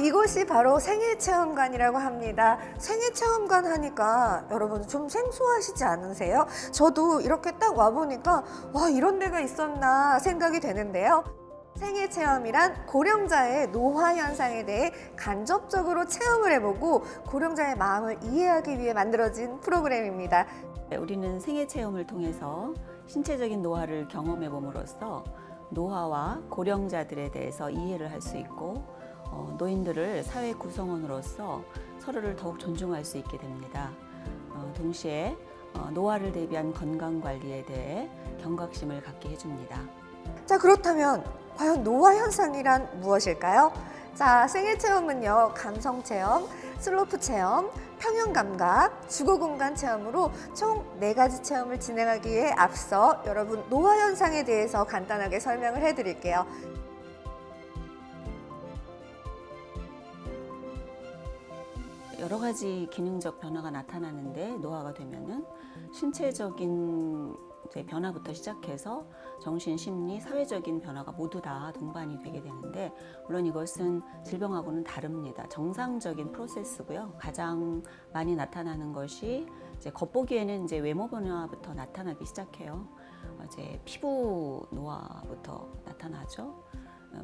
이곳이 바로 생애체험관이라고 합니다. 생애체험관 하니까 여러분 좀 생소하시지 않으세요? 저도 이렇게 딱 와보니까 와, 이런 데가 있었나 생각이 되는데요. 생애체험이란 고령자의 노화 현상에 대해 간접적으로 체험을 해보고 고령자의 마음을 이해하기 위해 만들어진 프로그램입니다. 우리는 생애 체험을 통해서 신체적인 노화를 경험해 봄으로써 노화와 고령자들에 대해서 이해를 할 수 있고 노인들을 사회 구성원으로서 서로를 더욱 존중할 수 있게 됩니다. 동시에 노화를 대비한 건강관리에 대해 경각심을 갖게 해줍니다. 자, 그렇다면 과연 노화 현상이란 무엇일까요? 자, 생애체험은요, 감성체험, 슬로프 체험, 평형감각, 주거공간 체험으로 총 4가지 체험을 진행하기에 앞서 여러분 노화 현상에 대해서 간단하게 설명을 해드릴게요. 여러 가지 기능적 변화가 나타나는데 노화가 되면은 신체적인 변화부터 시작해서 정신, 심리, 사회적인 변화가 모두 다 동반이 되게 되는데 물론 이것은 질병하고는 다릅니다. 정상적인 프로세스고요. 가장 많이 나타나는 것이 겉보기에는 외모 변화부터 나타나기 시작해요. 피부 노화부터 나타나죠.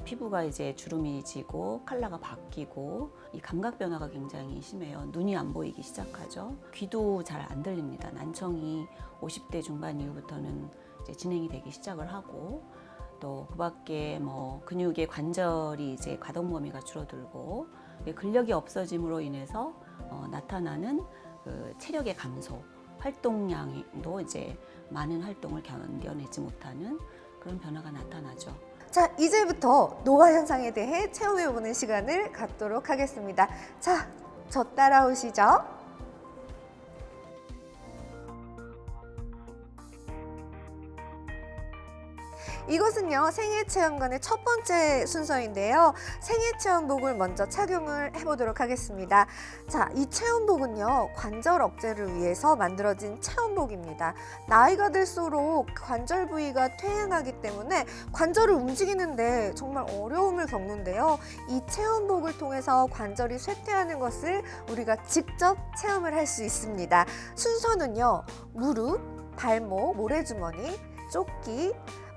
피부가 주름이 지고 컬러가 바뀌고 이 감각 변화가 굉장히 심해요. 눈이 안 보이기 시작하죠. 귀도 잘 안 들립니다. 난청이 50대 중반 이후부터는 진행이 되기 시작을 하고 또 그밖에 근육의 관절이 가동 범위가 줄어들고 근력이 없어짐으로 인해서 나타나는 체력의 감소, 활동량도 많은 활동을 견뎌내지 못하는 그런 변화가 나타나죠. 자, 이제부터 노화 현상에 대해 체험해보는 시간을 갖도록 하겠습니다. 자, 저 따라오시죠. 이것은요, 생애체험관의 첫 번째 순서인데요. 생애체험복을 먼저 착용을 해보도록 하겠습니다. 자, 이 체험복은요, 관절 억제를 위해서 만들어진 체험복입니다. 나이가 들수록 관절 부위가 퇴행하기 때문에 관절을 움직이는데 정말 어려움을 겪는데요. 이 체험복을 통해서 관절이 쇠퇴하는 것을 우리가 직접 체험을 할 수 있습니다. 순서는요, 무릎, 발목, 모래주머니, 조끼,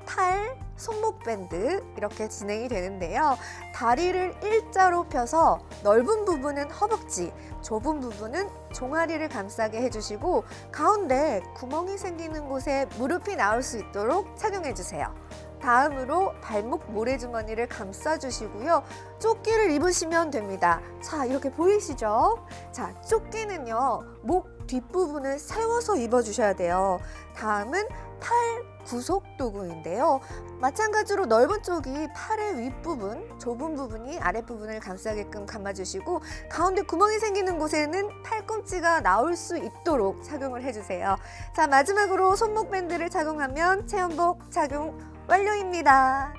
팔, 손목밴드 이렇게 진행이 되는데요. 다리를 일자로 펴서 넓은 부분은 허벅지, 좁은 부분은 종아리를 감싸게 해주시고 가운데 구멍이 생기는 곳에 무릎이 나올 수 있도록 착용해 주세요. 다음으로 발목 모래주머니를 감싸주시고요. 조끼를 입으시면 됩니다. 자, 이렇게 보이시죠? 자, 조끼는요, 목 뒷부분을 세워서 입어주셔야 돼요. 다음은 팔 구속 도구인데요. 마찬가지로 넓은 쪽이 팔의 윗부분, 좁은 부분이 아랫부분을 감싸게끔 감아주시고 가운데 구멍이 생기는 곳에는 팔꿈치가 나올 수 있도록 착용을 해주세요. 자, 마지막으로 손목 밴드를 착용하면 체험복 착용 완료입니다.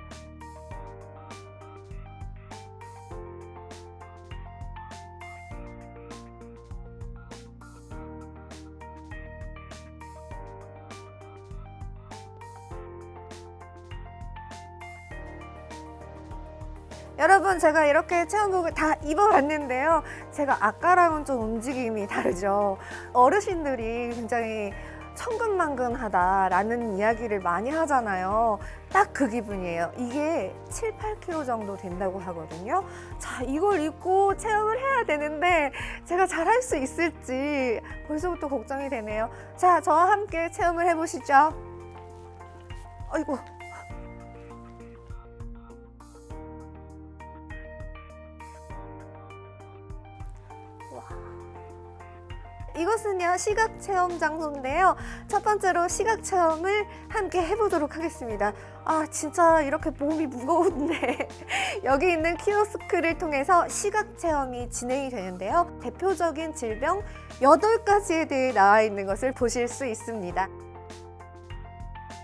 여러분, 제가 이렇게 체험복을 다 입어봤는데요. 제가 아까랑은 좀 움직임이 다르죠. 어르신들이 굉장히 천근만근하다라는 이야기를 많이 하잖아요. 딱 그 기분이에요. 이게 7, 8kg 정도 된다고 하거든요. 자, 이걸 입고 체험을 해야 되는데 제가 잘할 수 있을지 벌써부터 걱정이 되네요. 자, 저와 함께 체험을 해보시죠. 아이고. 이것은요, 시각체험 장소인데요. 첫 번째로 시각체험을 함께 해보도록 하겠습니다. 아, 진짜 이렇게 몸이 무거운데 여기 있는 키오스크를 통해서 시각체험이 진행이 되는데요. 대표적인 질병 8가지에 대해 나와 있는 것을 보실 수 있습니다.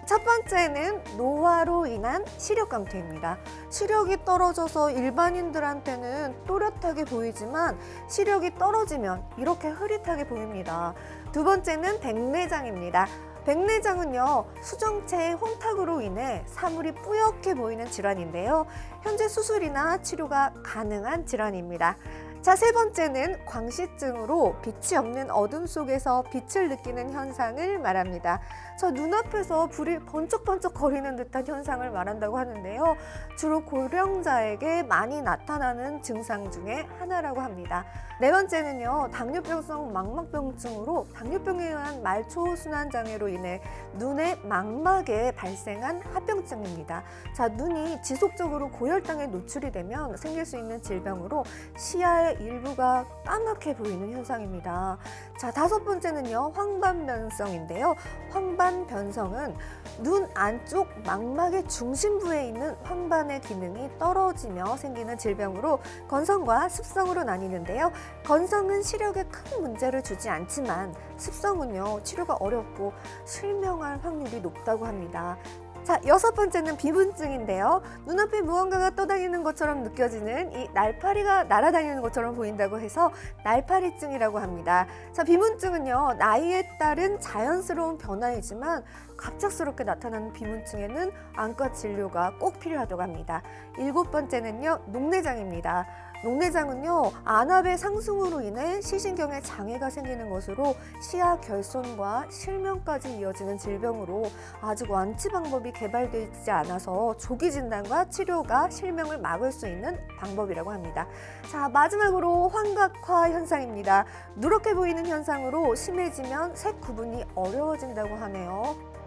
첫 번째는 노화로 인한 시력 감퇴입니다. 시력이 떨어져서 일반인들한테는 또렷하게 보이지만 시력이 떨어지면 이렇게 흐릿하게 보입니다. 두 번째는 백내장입니다. 백내장은요, 수정체의 혼탁으로 인해 사물이 뿌옇게 보이는 질환인데요. 현재 수술이나 치료가 가능한 질환입니다. 자, 세 번째는 광시증으로 빛이 없는 어둠 속에서 빛을 느끼는 현상을 말합니다. 저 눈앞에서 불이 번쩍번쩍 거리는 듯한 현상을 말한다고 하는데요. 주로 고령자에게 많이 나타나는 증상 중에 하나라고 합니다. 네 번째는요, 당뇨병성 망막병증으로 당뇨병에 의한 말초순환 장애로 인해 눈의 망막에 발생한 합병증입니다. 자, 눈이 지속적으로 고혈당에 노출이 되면 생길 수 있는 질병으로 시야의 일부가 까맣게 보이는 현상입니다. 자, 다섯 번째는요, 황반변성인데요. 황반변성은 눈 안쪽 망막의 중심부에 있는 황반의 기능이 떨어지며 생기는 질병으로 건성과 습성으로 나뉘는데요. 건성은 시력에 큰 문제를 주지 않지만 습성은요, 치료가 어렵고 실명할 확률이 높다고 합니다. 자, 여섯 번째는 비문증인데요. 눈앞에 무언가가 떠다니는 것처럼 느껴지는 이 날파리가 날아다니는 것처럼 보인다고 해서 날파리증이라고 합니다. 자, 비문증은요, 나이에 따른 자연스러운 변화이지만 갑작스럽게 나타나는 비문증에는 안과 진료가 꼭 필요하다고 합니다. 일곱 번째는요, 녹내장입니다. 녹내장은요, 안압의 상승으로 인해 시신경에 장애가 생기는 것으로 시야 결손과 실명까지 이어지는 질병으로 아직 완치 방법이 개발되지 않아서 조기 진단과 치료가 실명을 막을 수 있는 방법이라고 합니다. 자, 마지막으로 환각화 현상입니다. 누렇게 보이는 현상으로 심해지면 색 구분이 어려워진다고 하네요.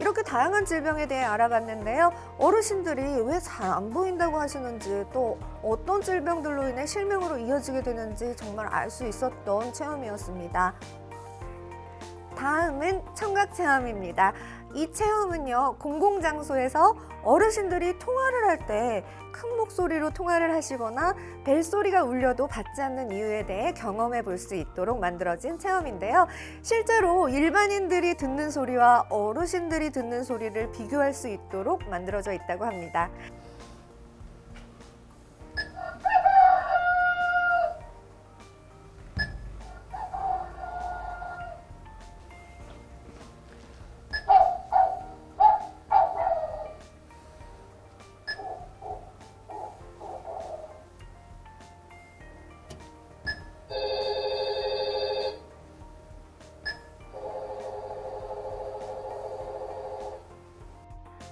이렇게 다양한 질병에 대해 알아봤는데요. 어르신들이 왜 잘 안 보인다고 하시는지, 또 어떤 질병들로 인해 실명으로 이어지게 되는지 정말 알 수 있었던 체험이었습니다. 다음은 청각체험입니다. 이 체험은요, 공공장소에서 어르신들이 통화를 할 때 큰 목소리로 통화를 하시거나 벨소리가 울려도 받지 않는 이유에 대해 경험해 볼 수 있도록 만들어진 체험인데요. 실제로 일반인들이 듣는 소리와 어르신들이 듣는 소리를 비교할 수 있도록 만들어져 있다고 합니다.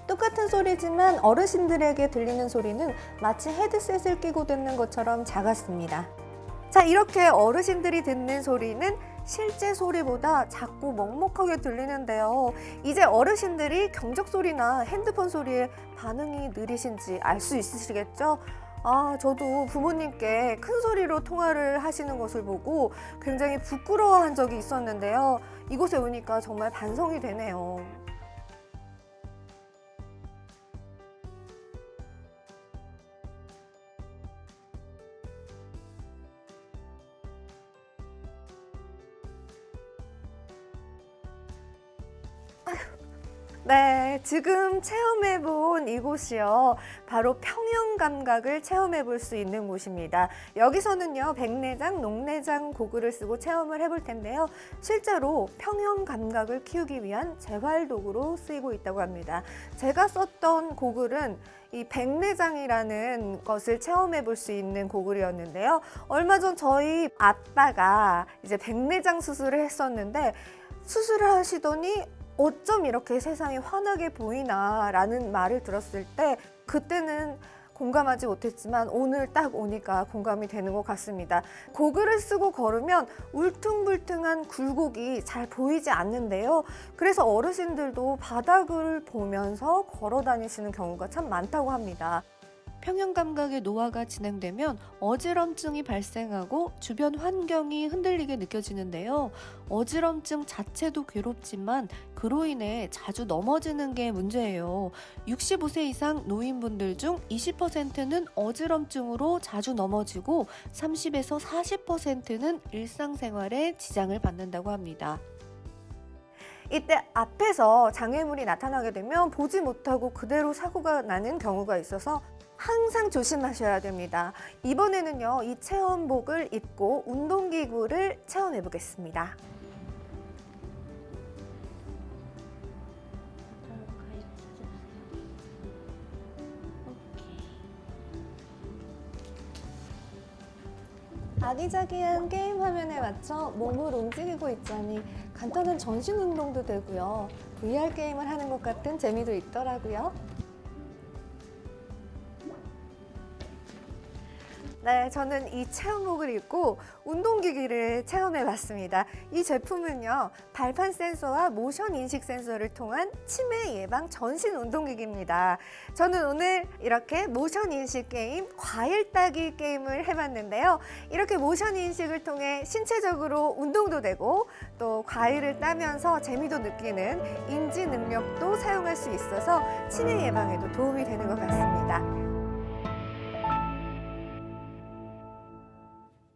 똑같은 소리지만 어르신들에게 들리는 소리는 마치 헤드셋을 끼고 듣는 것처럼 작았습니다. 자, 이렇게 어르신들이 듣는 소리는 실제 소리보다 작고 먹먹하게 들리는데요. 이제 어르신들이 경적 소리나 핸드폰 소리에 반응이 느리신지 알 수 있으시겠죠? 저도 부모님께 큰 소리로 통화를 하시는 것을 보고 굉장히 부끄러워한 적이 있었는데요. 이곳에 오니까 정말 반성이 되네요. 네, 지금 체험해본 이곳이요, 바로 평형 감각을 체험해볼 수 있는 곳입니다. 여기서는요, 백내장, 녹내장 고글을 쓰고 체험을 해볼 텐데요. 실제로 평형 감각을 키우기 위한 재활도구로 쓰이고 있다고 합니다. 제가 썼던 고글은 이 백내장이라는 것을 체험해 볼 수 있는 고글이었는데요. 얼마 전 저희 아빠가 이제 백내장 수술을 했었는데, 수술을 하시더니 어쩜 이렇게 세상이 환하게 보이나 라는 말을 들었을 때 그때는 공감하지 못했지만 오늘 딱 오니까 공감이 되는 것 같습니다. 고글을 쓰고 걸으면 울퉁불퉁한 굴곡이 잘 보이지 않는데요. 그래서 어르신들도 바닥을 보면서 걸어 다니시는 경우가 참 많다고 합니다. 평형 감각의 노화가 진행되면 어지럼증이 발생하고 주변 환경이 흔들리게 느껴지는데요. 어지럼증 자체도 괴롭지만 그로 인해 자주 넘어지는 게 문제예요. 65세 이상 노인분들 중 20%는 어지럼증으로 자주 넘어지고 30에서 40%는 일상생활에 지장을 받는다고 합니다. 이때 앞에서 장애물이 나타나게 되면 보지 못하고 그대로 사고가 나는 경우가 있어서 항상 조심하셔야 됩니다. 이번에는요, 이 체험복을 입고 운동기구를 체험해 보겠습니다. 아기자기한 게임 화면에 맞춰 몸을 움직이고 있자니 간단한 전신 운동도 되고요. VR 게임을 하는 것 같은 재미도 있더라고요. 네, 저는 이 체험복을 입고 운동기기를 체험해봤습니다. 이 제품은요, 발판 센서와 모션 인식 센서를 통한 치매 예방 전신 운동기기입니다. 저는 오늘 이렇게 모션 인식 게임, 과일 따기 게임을 해봤는데요. 이렇게 모션 인식을 통해 신체적으로 운동도 되고 또 과일을 따면서 재미도 느끼는 인지 능력도 사용할 수 있어서 치매 예방에도 도움이 되는 것 같습니다.